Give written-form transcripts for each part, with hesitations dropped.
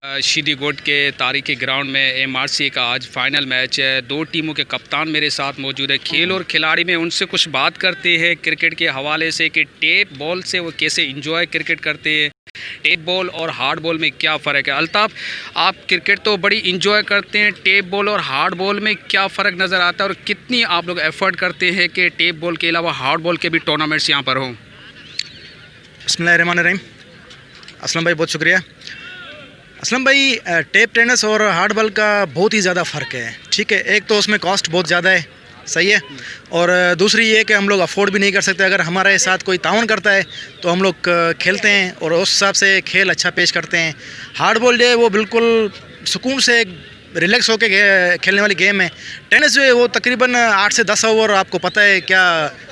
शिदीगोट के तारीखी ग्राउंड में एमआरसी का आज फाइनल मैच है। दो टीमों के कप्तान मेरे साथ मौजूद है। खेल और खिलाड़ी में उनसे कुछ बात करते हैं क्रिकेट के हवाले से कि टेप बॉल से वो कैसे एंजॉय क्रिकेट करते हैं, टेप बॉल और हार्ड बॉल में क्या फ़र्क है। अल्ताफ़, आप क्रिकेट तो बड़ी इंजॉय करते हैं, टेप बॉल और हार्ड बॉल में क्या फ़र्क नज़र आता है और कितनी आप लोग एफ़र्ट करते हैं कि टेप बॉल के अलावा हार्ड बॉल के भी टूर्नामेंट्स यहाँ पर हों? बिस्मिल्लाहिर्रहमानिर्रहीम। असलम भाई, बहुत शुक्रिया। असलम भाई, टेप टेनिस और हार्ड बॉल का बहुत ही ज़्यादा फ़र्क है। ठीक है, एक तो उसमें कॉस्ट बहुत ज़्यादा है, सही है, और दूसरी ये कि हम लोग अफोर्ड भी नहीं कर सकते। अगर हमारे साथ कोई ताउन करता है तो हम लोग खेलते हैं और उस हिसाब से खेल अच्छा पेश करते हैं। हार्ड बॉल जो है वो बिल्कुल सुकून से रिलैक्स होकर खेलने वाली गेम है। टेनिस जो है वो तकरीबन 8 से 10 ओवर, आपको पता है क्या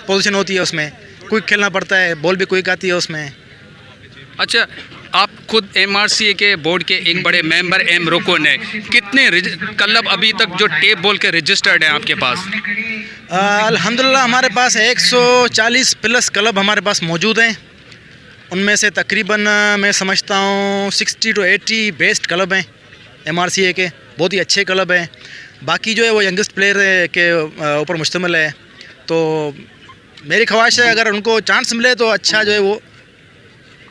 पोजीशन होती है उसमें, क्विक खेलना पड़ता है, बॉल भी क्विक आती है उसमें। अच्छा, आप खुद एमआरसी के बोर्ड के एक बड़े मेंबर एम रुकन है, कितने क्लब अभी तक जो टेप बॉल के रजिस्टर्ड हैं आपके पास? अल्हम्दुलिल्लाह हमारे पास 140 प्लस क्लब हमारे पास मौजूद हैं। उनमें से तकरीबन मैं समझता हूँ 60 to 80 बेस्ट क्लब हैं एमआरसी के, बहुत ही अच्छे क्लब हैं। बाकी जो है वो यंगेस्ट प्लेयर के ऊपर मुश्तमिल है। तो मेरी ख्वाहिश है अगर उनको चांस मिले तो अच्छा जो है वो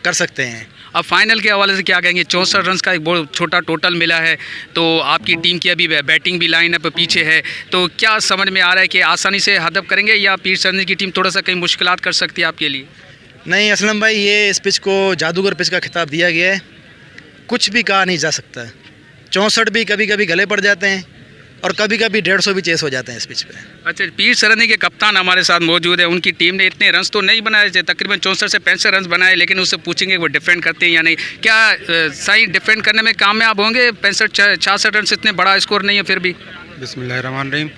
कर सकते हैं। अब फाइनल के हवाले से क्या कहेंगे? 64 रन का एक बहुत छोटा टोटल मिला है, तो आपकी टीम की अभी बैटिंग भी लाइन अप पीछे है, तो क्या समझ में आ रहा है कि आसानी से हदफ करेंगे या पीर सरनी की टीम थोड़ा सा कहीं मुश्किलात कर सकती है आपके लिए? नहीं असलम भाई, ये इस पिच को जादूगर पिच का खिताब दिया गया है, कुछ भी कहा नहीं जा सकता। 64 भी कभी कभी गले पड़ जाते हैं और कभी कभी 150 भी चेस हो जाते हैं इस पिच पे। अच्छा, पीर सरनी के कप्तान हमारे साथ मौजूद है। उनकी टीम ने इतने रन्स तो नहीं बनाए थे, तकरीबन 64 से 65 रन बनाए, लेकिन उससे पूछेंगे वो डिफेंड करते हैं या नहीं। क्या सही डिफेंड करने में कामयाब होंगे? 65-66 रन से इतने बड़ा स्कोर नहीं है फिर भी। बिस्मिल्लाहिर्रहमानिर्रहीम।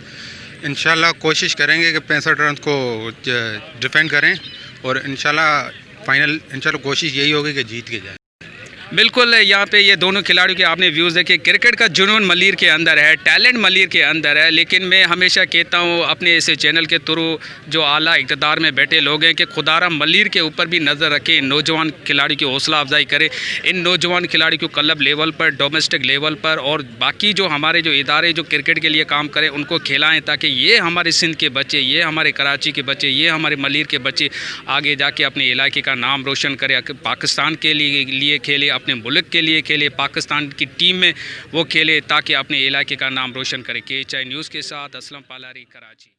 इंशाल्लाह कोशिश करेंगे कि 65 रन को डिफेंड करें और इंशाल्लाह कोशिश यही होगी कि जीत के जाए। बिल्कुल, यहाँ पे ये दोनों खिलाड़ियों के आपने व्यूज़ देखे। क्रिकेट का जुनून मलिर के अंदर है, टैलेंट मलिर के अंदर है, लेकिन मैं हमेशा कहता हूँ अपने इस चैनल के थ्रू जो आला इक़्तिदार में बैठे लोग हैं कि खुदारा मलिर के ऊपर भी नज़र रखें, नौजवान खिलाड़ी की हौसला अफजाई करें। इन नौजवान खिलाड़ी को क्लब लेवल पर, डोमेस्टिक लेवल पर और बाकी जो हमारे जो इदारे जो क्रिकेट के लिए काम करें उनको खिलाएँ, ताकि ये हमारे सिंध के बच्चे, ये हमारे कराची के बच्चे, ये हमारे मलिर के बच्चे आगे जाके अपने इलाके का नाम रोशन करें, पाकिस्तान के लिए खेले, अपने मुल्क के लिए खेले, पाकिस्तान की टीम में वो खेले, ताकि अपने इलाके का नाम रोशन करे। KHI न्यूज़ के साथ असलम पालारी, कराची।